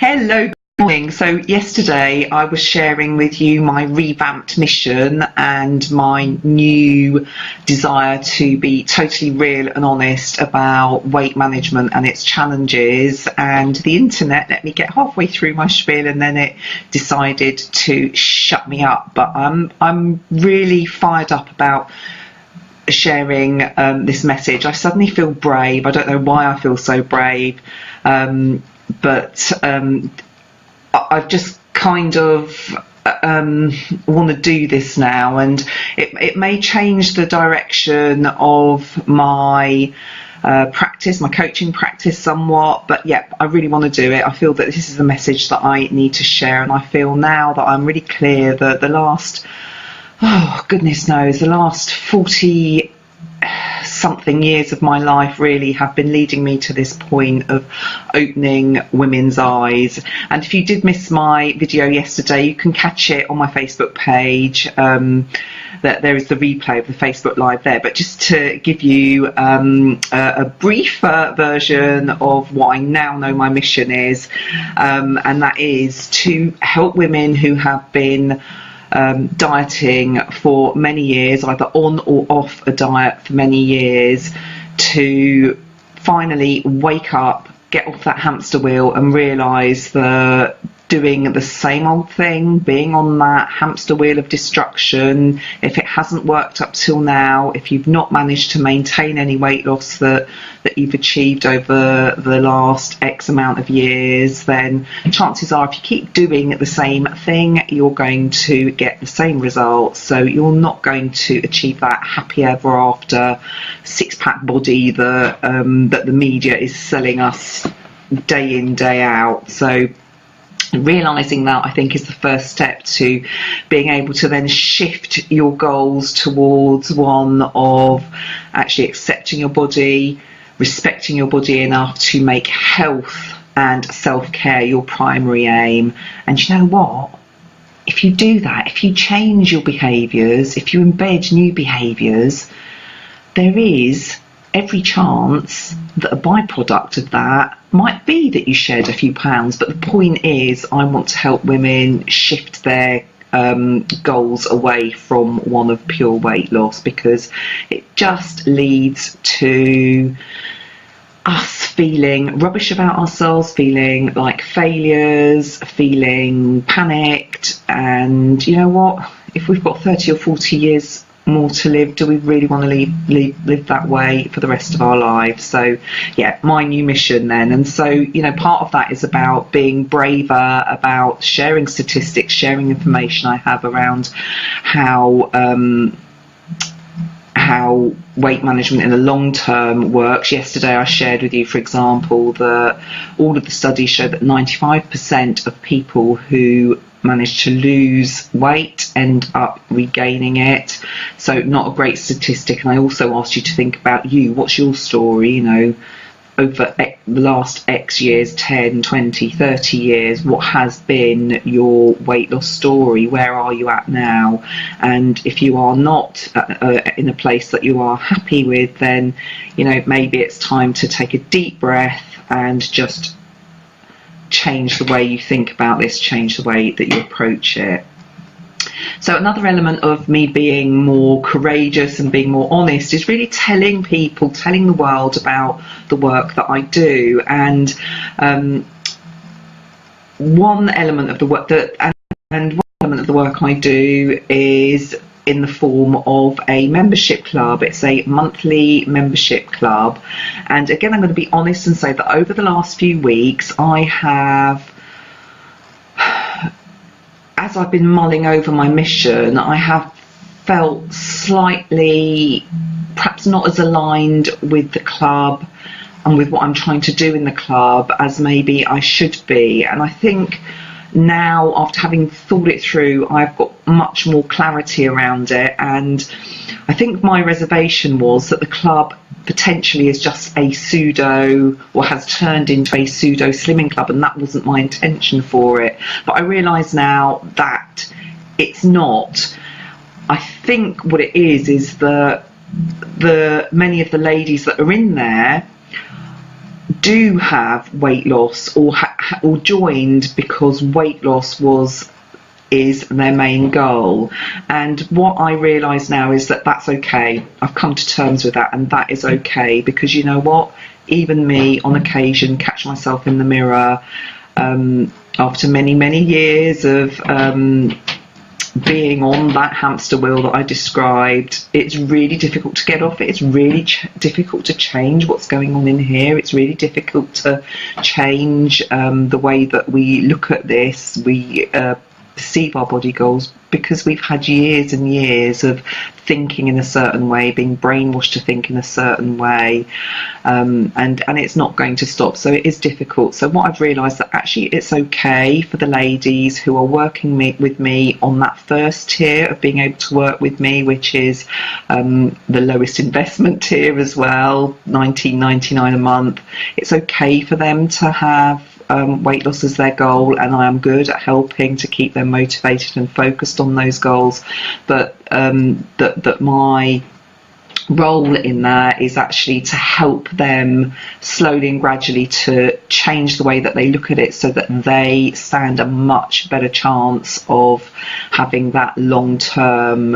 Hello, good morning. So yesterday I was sharing with you my revamped mission and my new desire to be totally real and honest about weight management and its challenges, and the internet let me get halfway through my spiel and then it decided to shut me up. But I'm really fired up about sharing this message. I suddenly feel brave. I don't know why I feel so brave, but I've just kind of want to do this now, and it may change the direction of my practice, my coaching practice somewhat, but yeah, I really want to do it. I feel that this is a message that I need to share, and I feel now that I'm really clear that the last, oh goodness knows, the last 40 something years of my life really have been leading me to this point of opening women's eyes. And if you did miss my video yesterday, you can catch it on my Facebook page. That there is the replay of the Facebook Live there, but just to give you a brief version of what I now know my mission is, and that is to help women who have been dieting for many years, either on or off a diet for many years, to finally wake up, get off that hamster wheel and realise that doing the same old thing, being on that hamster wheel of destruction, if it hasn't worked up till now, if you've not managed to maintain any weight loss that you've achieved over the last X amount of years, then chances are if you keep doing the same thing, you're going to get the same results. So you're not going to achieve that happy ever after six-pack body that the media is selling us day in, day out. So realising that, I think, is the first step to being able to then shift your goals towards one of actually accepting your body, respecting your body enough to make health and self-care your primary aim. And you know what? If you do that, if you change your behaviours, if you embed new behaviours, there is every chance that a byproduct of that might be that you shed a few pounds. But the point is, I want to help women shift their goals away from one of pure weight loss, because it just leads to us feeling rubbish about ourselves, feeling like failures, feeling panicked. And you know what, if we've got 30 or 40 years more to live, do we really want to live that way for the rest of our lives? So yeah, my new mission then. And so, you know, part of that is about being braver, about sharing statistics, sharing information I have around how weight management in the long term works. Yesterday I shared with you, for example, that all of the studies show that 95% of people who manage to lose weight end up regaining it. So not a great statistic. And I also asked you to think about you. What's your story? You know, over the last X years, 10, 20, 30 years, what has been your weight loss story? Where are you at now? And if you are not in a place that you are happy with, then, you know, maybe it's time to take a deep breath and just change the way you think about this, change the way that you approach it. So another element of me being more courageous and being more honest is really telling people, telling the world about the work that I do. And one element of the work I do is in the form of a membership club. It's a monthly membership club. And again, I'm going to be honest and say that over the last few weeks, I have, as I've been mulling over my mission, I have felt slightly perhaps not as aligned with the club and with what I'm trying to do in the club as maybe I should be. And I think now, after having thought it through, I've got much more clarity around it. And I think my reservation was that the club potentially is just a pseudo, or has turned into a pseudo slimming club, and that wasn't my intention for it. But I realise now that it's not. I think what it is that many of the ladies that are in there do have weight loss or joined because weight loss is their main goal. And what I realise now is that that's okay. I've come to terms with that, and that is okay, because you know what, even me on occasion catch myself in the mirror after many years of being on that hamster wheel that I described. It's really difficult to get off it. It's really difficult to change what's going on in here. It's really difficult to change the way that we look at this, we perceive our body goals, because we've had years and years of thinking in a certain way, being brainwashed to think in a certain way, and it's not going to stop. So it is difficult. So what I've realised, that actually it's okay for the ladies who are working with me on that first tier of being able to work with me, which is the lowest investment tier as well, $19.99 a month. It's okay for them to have weight loss as their goal, and I am good at helping to keep them motivated and focused on those goals, but that my role in that is actually to help them slowly and gradually to change the way that they look at it, so that they stand a much better chance of having that long-term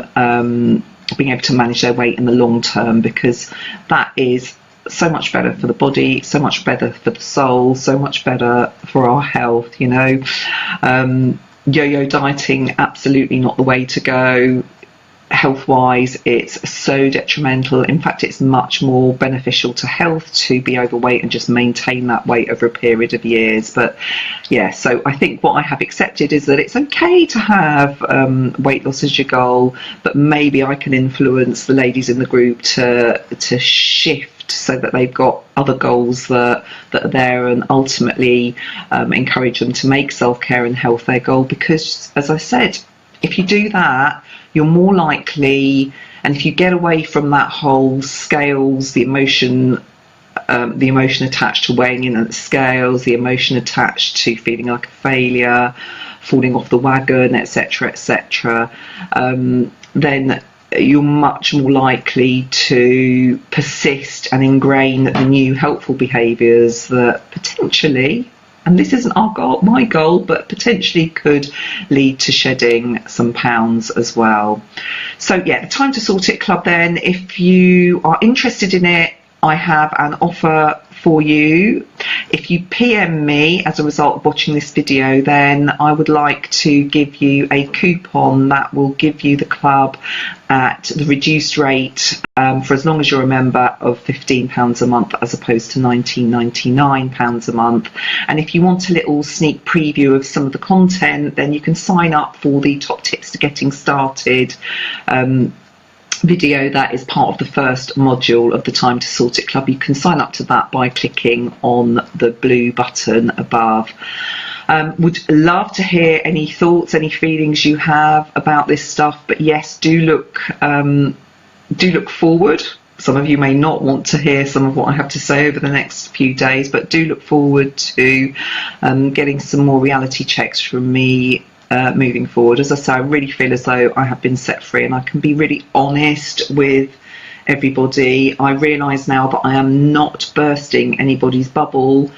being able to manage their weight in the long term, because that is so much better for the body, so much better for the soul, so much better for our health. You know, yo-yo dieting, absolutely not the way to go. Health wise, it's so detrimental. In fact, it's much more beneficial to health to be overweight and just maintain that weight over a period of years. But yeah, so I think what I have accepted is that it's okay to have weight loss as your goal, but maybe I can influence the ladies in the group to shift so that they've got other goals that are there, and ultimately encourage them to make self-care and health their goal. Because as I said, if you do that, you're more likely, and if you get away from that whole scales, the emotion attached to weighing in at the scales, the emotion attached to feeling like a failure, falling off the wagon, etc., then you're much more likely to persist and ingrain the new helpful behaviours that potentially, and this isn't my goal, but potentially could lead to shedding some pounds as well. So yeah, the Time to Sort It Club then, if you are interested in it, I have an offer for you. If you PM me as a result of watching this video, then I would like to give you a coupon that will give you the club at the reduced rate for as long as you're a member of £15 a month, as opposed to £19.99 a month. And if you want a little sneak preview of some of the content, then you can sign up for the Top Tips to Getting Started video that is part of the first module of the Time to Sort It Club. You can sign up to that by clicking on the blue button above. Would love to hear any thoughts, any feelings you have about this stuff, but yes, do look forward. Some of you may not want to hear some of what I have to say over the next few days, but do look forward to getting some more reality checks from me moving forward. As I say, I really feel as though I have been set free, and I can be really honest with everybody. I realise now that I am not bursting anybody's bubble,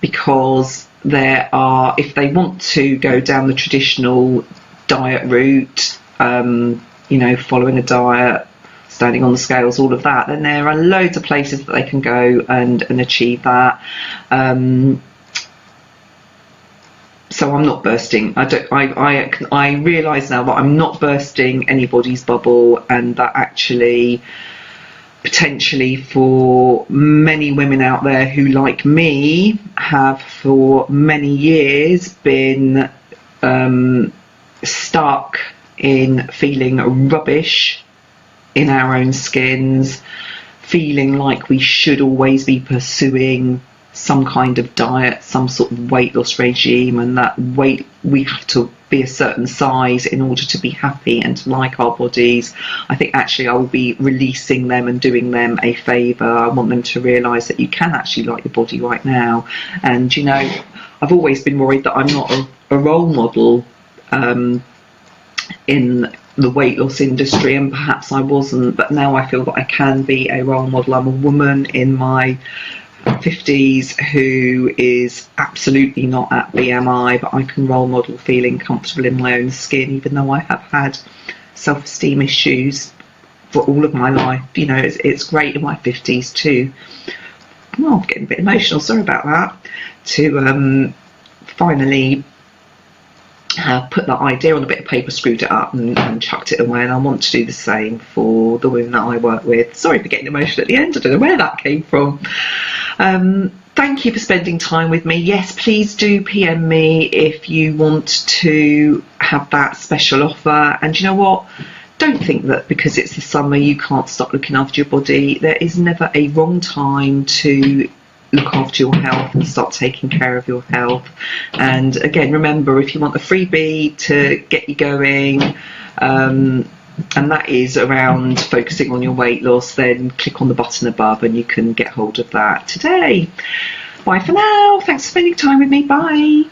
because there are, if they want to go down the traditional diet route, you know, following a diet, standing on the scales, all of that, then there are loads of places that they can go and achieve that. So I'm not bursting. I realise now that I'm not bursting anybody's bubble, and that actually, potentially for many women out there who, like me, have for many years been stuck in feeling rubbish in our own skins, feeling like we should always be pursuing some kind of diet, some sort of weight loss regime, and that we have to be a certain size in order to be happy and to like our bodies. I think actually I will be releasing them and doing them a favour. I want them to realise that you can actually like your body right now. And you know, I've always been worried that I'm not a role model in the weight loss industry, and perhaps I wasn't, but now I feel that I can be a role model. I'm a woman in my 50s who is absolutely not at BMI, but I can role model feeling comfortable in my own skin, even though I have had self-esteem issues for all of my life. You know, it's great in my 50s too. Oh, I'm getting a bit emotional, sorry about that. To finally put that idea on a bit of paper, screwed it up and chucked it away, and I want to do the same for the women that I work with. Sorry for getting emotional at the end, I don't know where that came from. Thank you for spending time with me. Yes, please do PM me if you want to have that special offer. And you know what? Don't think that because it's the summer you can't stop looking after your body. There is never a wrong time to look after your health and start taking care of your health. And again, remember, if you want a freebie to get you going, and that is around focusing on your weight loss, then click on the button above and you can get hold of that today. Bye for now. Thanks for spending time with me. Bye.